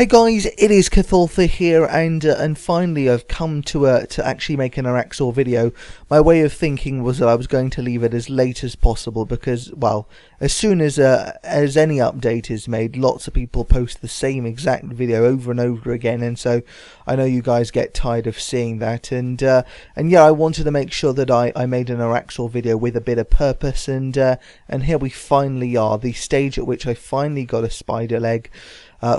Hey guys, it is Cthulthu here, and finally I've come to actually make an Araxxor video. My way of thinking was that I was going to leave it as late as possible because, well, as soon as any update is made, lots of people post the same exact video over and over again, and so I know you guys get tired of seeing that. And yeah, I wanted to make sure that I made an Araxxor video with a bit of purpose, and here we finally are, the stage at which I finally got a spider leg.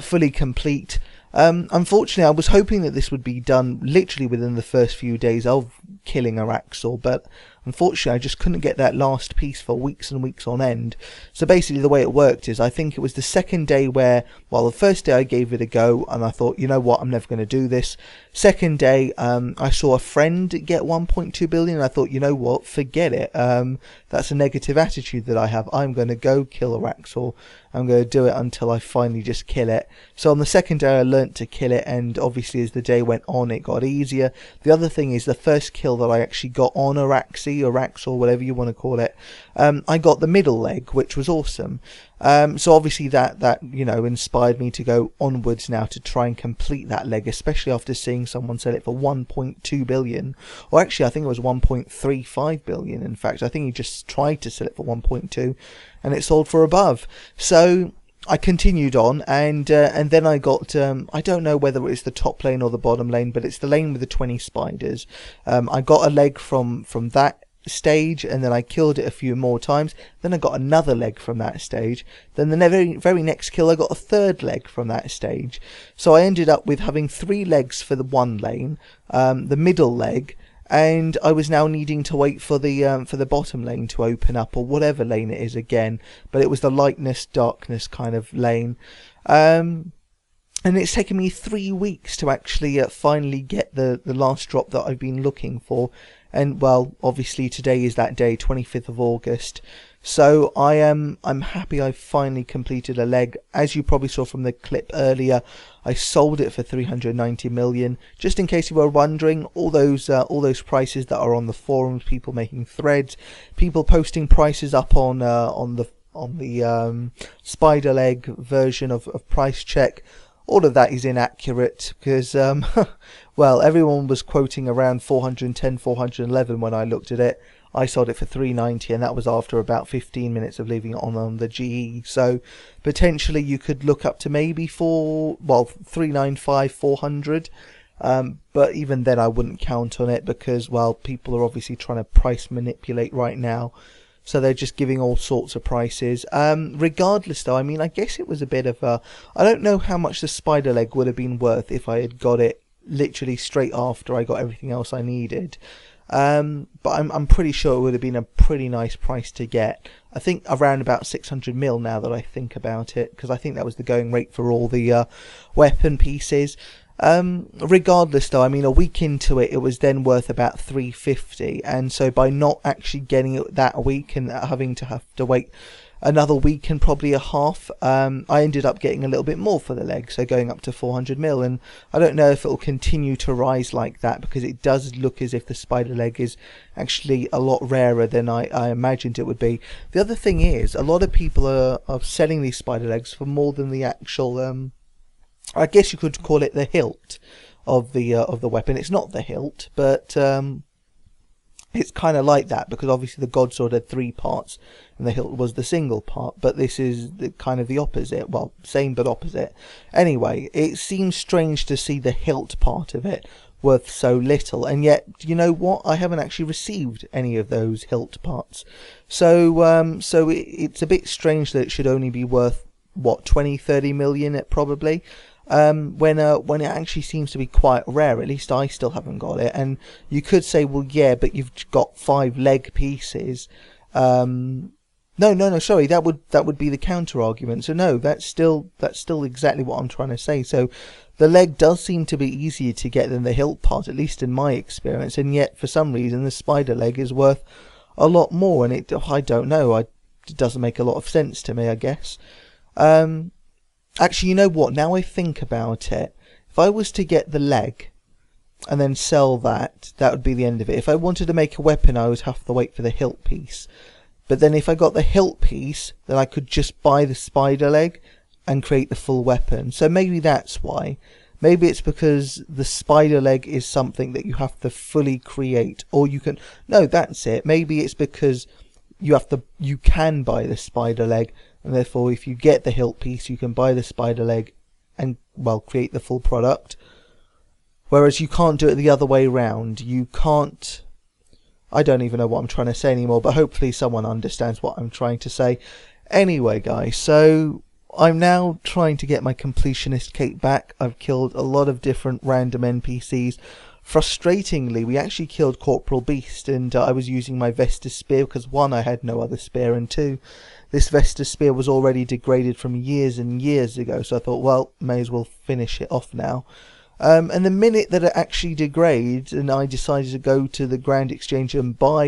Fully complete. Unfortunately, I was hoping that this would be done literally within the first few days of killing Araxxor, but unfortunately I just couldn't get that last piece for weeks and weeks on end. So basically the way it worked is, I think it was the second day where, well, the first day I gave it a go and I thought, you know what, I'm never going to do this. Second day, I saw a friend get 1.2 billion and I thought, you know what, forget it. That's a negative attitude that I have. I'm going to go kill Araxxor. I'm going to do it until I finally just kill it. So on the second day I learnt to kill it, and obviously as the day went on it got easier. The other thing is, the first kill that I actually got on Araxxor, whatever you want to call it, I got the middle leg, which was awesome. So obviously that you know, inspired me to go onwards now to try and complete that leg, especially after seeing someone sell it for 1.2 billion, or actually I think it was 1.35 billion. In fact, I think he just tried to sell it for 1.2 and it sold for above. So I continued on, and then I got, I don't know whether it's the top lane or the bottom lane, but it's the lane with the 20 spiders. I got a leg from that stage, and then I killed it a few more times. Then I got another leg from that stage. Then the very next kill I got a third leg from that stage. So I ended up with having 3 legs for the one lane, the middle leg, and I was now needing to wait for the bottom lane to open up, or whatever lane it is again, but it was the lightness darkness kind of lane. And it's taken me 3 weeks to actually finally get the last drop that I've been looking for. And well, obviously today is that day, 25th of August. So I'm happy I've finally completed a leg. As you probably saw from the clip earlier, I sold it for 390 million. Just in case you were wondering, all those prices that are on the forums, people making threads, people posting prices up on the spider leg version of Price Check. All of that is inaccurate because, well, everyone was quoting around 410, 411 when I looked at it. I sold it for 390, and that was after about 15 minutes of leaving it on the GE. So potentially you could look up to maybe 395, 400. But even then I wouldn't count on it because, well, people are obviously trying to price manipulate right now. So they're just giving all sorts of prices. Regardless though, I mean, I guess it was a bit of a... I don't know how much the spider leg would have been worth if I had got it literally straight after I got everything else I needed. But I'm pretty sure it would have been a pretty nice price to get. I think around about 600 mil now that I think about it, because I think that was the going rate for all the weapon pieces. Regardless though, I mean, a week into it, it was then worth about 350, and so by not actually getting it that week and having to have to wait another week and probably a half, I ended up getting a little bit more for the leg, so going up to 400 mil, and I don't know if it will continue to rise like that, because it does look as if the spider leg is actually a lot rarer than I imagined it would be. The other thing is, a lot of people are selling these spider legs for more than the actual, I guess you could call it the hilt of the weapon. It's not the hilt, but it's kind of like that, because obviously the godsword had 3 parts and the hilt was the single part, but this is kind of the opposite. Well, same but opposite. Anyway, it seems strange to see the hilt part of it worth so little, and yet, you know what, I haven't actually received any of those hilt parts, so it's a bit strange that it should only be worth, what, 20-30 million it probably, when it actually seems to be quite rare. At least I still haven't got it. And you could say, well, yeah, but you've got 5 leg pieces. No, sorry, that would be the counter argument. So no, that's still exactly what I'm trying to say. So the leg does seem to be easier to get than the hilt part, at least in my experience, and yet for some reason the spider leg is worth a lot more, and I don't know, it doesn't make a lot of sense to me, I guess. Actually, you know what, now I think about it, if I was to get the leg and then sell that would be the end of it. If I wanted to make a weapon, I would have to wait for the hilt piece. But then if I got the hilt piece, then I could just buy the spider leg and create the full weapon. So maybe that's why. Maybe it's because the spider leg is something that you have to fully create, or you can... No, that's it. Maybe it's because you can buy the spider leg, and therefore if you get the hilt piece, you can buy the spider leg and, well, create the full product. Whereas you can't do it the other way round. You can't... I don't even know what I'm trying to say anymore, but hopefully someone understands what I'm trying to say. Anyway, guys, so I'm now trying to get my completionist cape back. I've killed a lot of different random NPCs. Frustratingly, we actually killed Corporal Beast, and I was using my Vestus Spear because, one, I had no other spear, and two, this Vestus Spear was already degraded from years and years ago, so I thought, well, may as well finish it off now. And the minute that it actually degrades, and I decided to go to the Grand Exchange and buy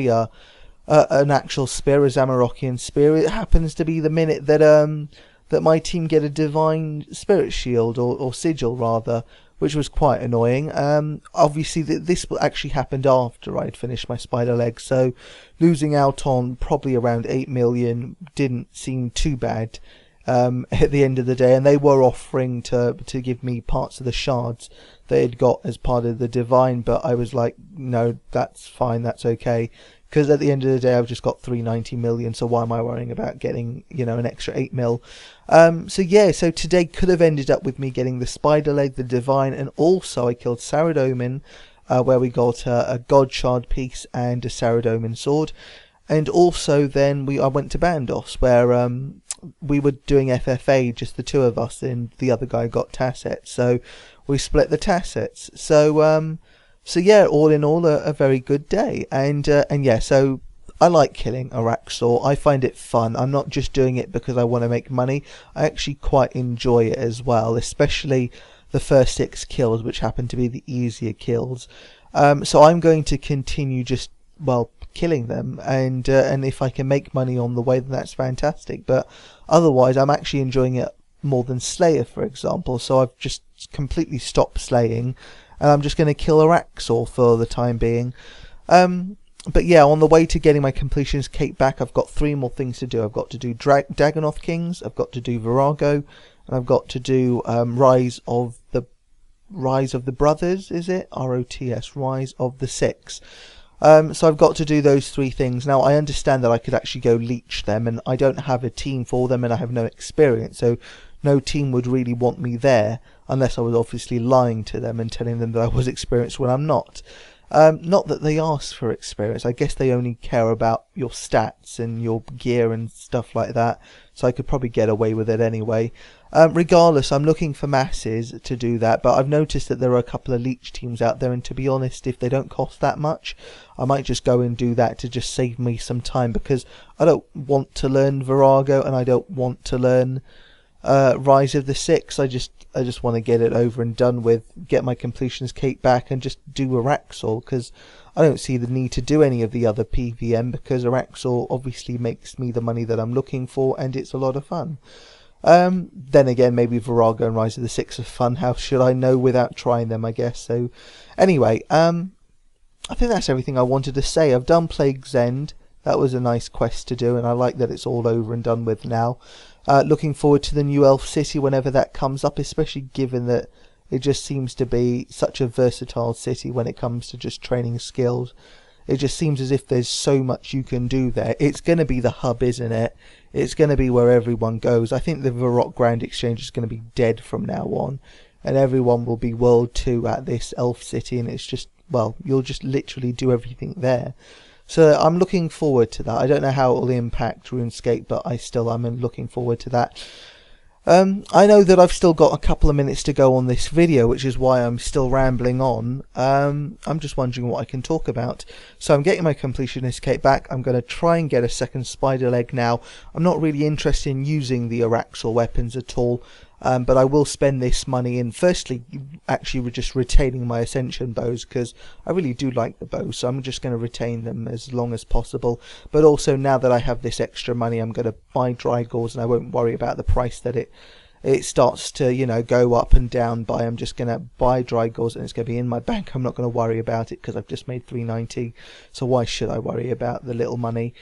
an actual spear, a Zamorakian spear, it happens to be the minute that that my team get a Divine Spirit Shield, or Sigil rather, which was quite annoying. Obviously this actually happened after I'd finished my spider leg, so losing out on probably around 8 million didn't seem too bad at the end of the day. And they were offering to give me parts of the shards they had got as part of the Divine, but I was like, no, that's fine, that's okay. Because at the end of the day, I've just got 390 million, so why am I worrying about getting, you know, an extra 8 mil? So yeah, so today could have ended up with me getting the spider leg, the Divine, and also I killed Saradomin, where we got a God Shard piece and a Saradomin sword. And also then I went to Bandos, where we were doing FFA, just the two of us, and the other guy got tassets. So we split the tassets. So yeah, all in all, a very good day. And yeah, so I like killing Araxxor. I find it fun. I'm not just doing it because I want to make money. I actually quite enjoy it as well, especially the first 6 kills, which happen to be the easier kills. So I'm going to continue just, well, killing them, and if I can make money on the way, then that's fantastic. But otherwise, I'm actually enjoying it more than Slayer, for example. So I've just completely stopped slaying, and I'm just going to kill Araxxor for the time being. But yeah, on the way to getting my completionist cape back, I've got 3 more things to do. I've got to do Dagonoth Kings, I've got to do Virago, and I've got to do Rise of the Brothers, is it? ROTS, Rise of the Six. So I've got to do those 3 things. Now, I understand that I could actually go leech them, and I don't have a team for them, and I have no experience, so no team would really want me there, unless I was obviously lying to them and telling them that I was experienced when I'm not. Not that they ask for experience. I guess they only care about your stats and your gear and stuff like that, so I could probably get away with it anyway. Regardless, I'm looking for masses to do that, but I've noticed that there are a couple of leech teams out there, and to be honest, if they don't cost that much, I might just go and do that to just save me some time, because I don't want to learn Virago, and I don't want to learn Rise of the Six. I just want to get it over and done with, get my completionist cape back, and just do Araxxor, because I don't see the need to do any of the other PVM, because Araxxor obviously makes me the money that I'm looking for, and it's a lot of fun. Then again, maybe Virago and Rise of the Six are fun. How should I know without trying them, I guess. So anyway, I think that's everything I wanted to say. I've done Plague's End. That was a nice quest to do, and I like that it's all over and done with now. Looking forward to the new Elf City whenever that comes up, especially given that it just seems to be such a versatile city when it comes to just training skills. It just seems as if there's so much you can do there. It's going to be the hub, isn't it? It's going to be where everyone goes. I think the Varrock Grand Exchange is going to be dead from now on, and everyone will be World 2 at this Elf City, and it's just, well, you'll just literally do everything there. So I'm looking forward to that. I don't know how it will impact RuneScape, but I'm looking forward to that. I know that I've still got a couple of minutes to go on this video, which is why I'm still rambling on. I'm just wondering what I can talk about. So I'm getting my completionist cape back. I'm going to try and get a second spider leg now. I'm not really interested in using the Araxxor weapons at all, but I will spend this money in, firstly, actually just retaining my Ascension bows, because I really do like the bows, so I'm just going to retain them as long as possible. But also, now that I have this extra money, I'm going to buy dry gauze, and I won't worry about the price that it starts to, you know, go up and down by. I'm just going to buy dry gauze, and it's going to be in my bank. I'm not going to worry about it, because I've just made 390, so why should I worry about the little money?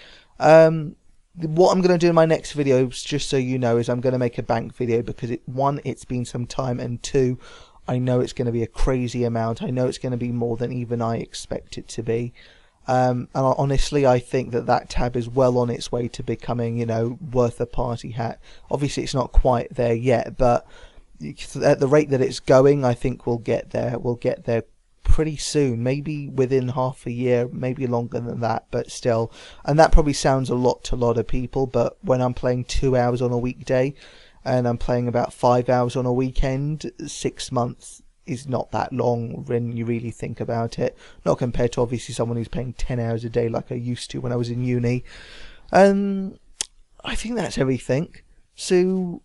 what I'm going to do in my next video, just so you know, is I'm going to make a bank video, because one, it's been some time, and two, I know it's going to be a crazy amount. I know it's going to be more than even I expect it to be. And honestly, I think that tab is well on its way to becoming, you know, worth a party hat. Obviously, it's not quite there yet, but at the rate that it's going, I think we'll get there. We'll get there pretty soon, maybe within half a year, maybe longer than that, but still. And that probably sounds a lot to a lot of people, but when I'm playing 2 hours on a weekday and I'm playing about 5 hours on a weekend, 6 months is not that long when you really think about it. Not compared to obviously someone who's playing 10 hours a day like I used to when I was in uni. I think that's everything. So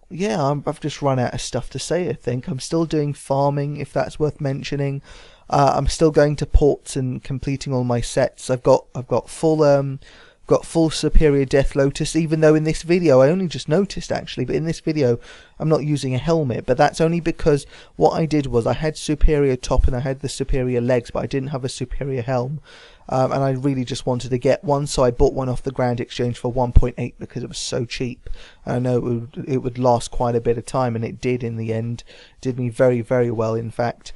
yeah, I've just run out of stuff to say. I think I'm still doing farming, if that's worth mentioning. I'm still going to ports and completing all my sets. I've got full superior Death Lotus, even though in this video I only just noticed actually, but in this video I'm not using a helmet, but that's only because what I did was I had superior top and I had the superior legs, but I didn't have a superior helm. And I really just wanted to get one, so I bought one off the Grand Exchange for 1.8 because it was so cheap. I know it would last quite a bit of time, and it did in the end. It did me very, very well, in fact.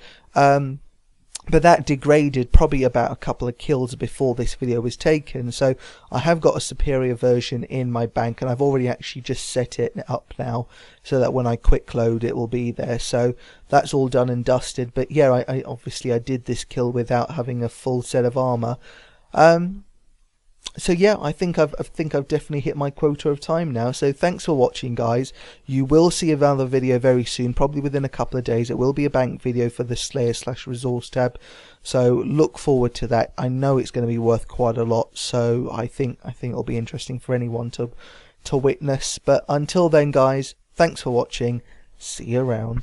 But that degraded probably about a couple of kills before this video was taken, so I have got a superior version in my bank, and I've already actually just set it up now so that when I quick load it will be there. So that's all done and dusted. But yeah, I obviously I did this kill without having a full set of armor. So yeah, I think I've definitely hit my quota of time now. So thanks for watching, guys. You will see another video very soon, probably within a couple of days. It will be a bank video for the Slayer/Resource tab, so look forward to that. I know it's going to be worth quite a lot, so I think it'll be interesting for anyone to witness. But until then, guys, thanks for watching. See you around.